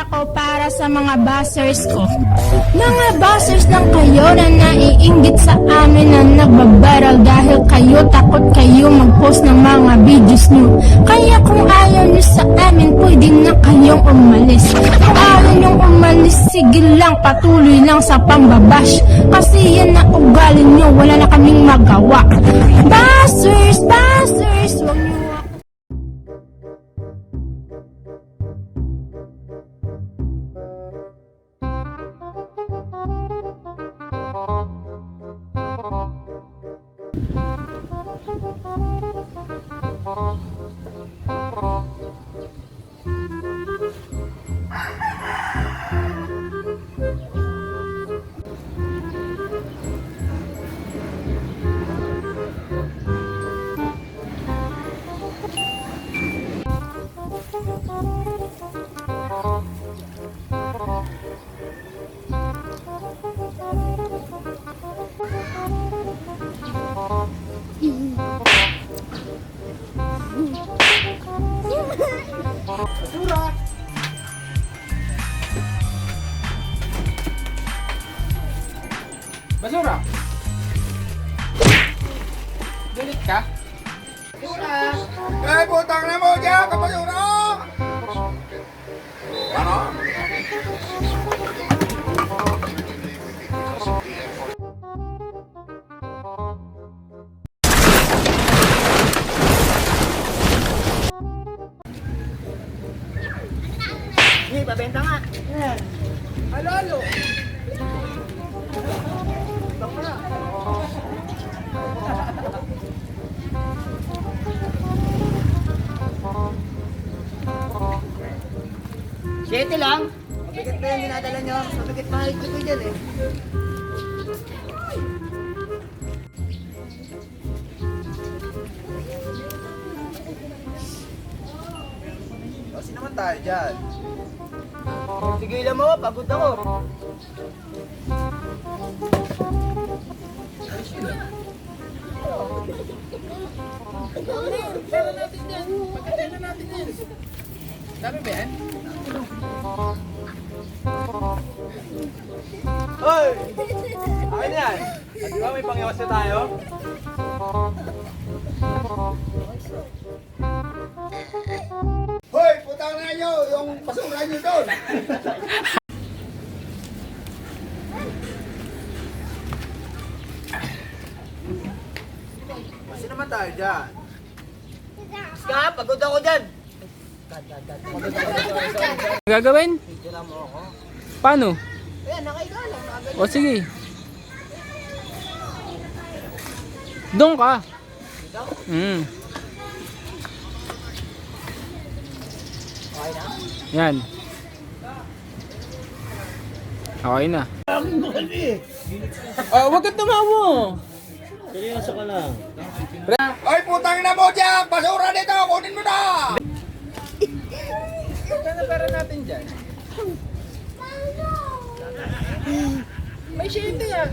ako para sa mga buzzers ko. Mga buzzers lang kayo na naiinggit sa amin na nagbabaral dahil kayo takot kayo mag-post ng mga videos nyo. Kaya kung ayaw nyo sa amin, pwede na kayong umalis. Kung ayaw nyo umalis, sige lang, patuloy lang sa pambabash. Kasi yan na ugali nyo, wala na kaming magawa. Buzzers, buzzers, wag nyo Basura! Basura! Galit ka? Basura! Eh, putang na mo dyan, kapasura! Ano? Hindi, babenta nga. Yan. Halo. Siyete lang. Mabigat pa yung dinadala nyo. Mabigat pa ito ko dyan eh. Kasi naman tayo dyan. Tigilan mo, pagod ako. Pera natin yan. Pagkatila natin yan. Dami ba yan? Hoy! Akin yan! At di ba may pangyawas na tayo? Hoy, putang na nyo, yung basura nyo doon. Kasi naman tayo dyan. Ska, pagod ako dyan. Gagawin? Paano? Ayan, nakaiga lang. Nakagad. O sige. Doon ka. Okay na? Yan. Okay na. Wag kang tumawa. Hoy, putang na mo dyan, basura dito, kunin mo na! Ano pera natin dyan? May siyete yan.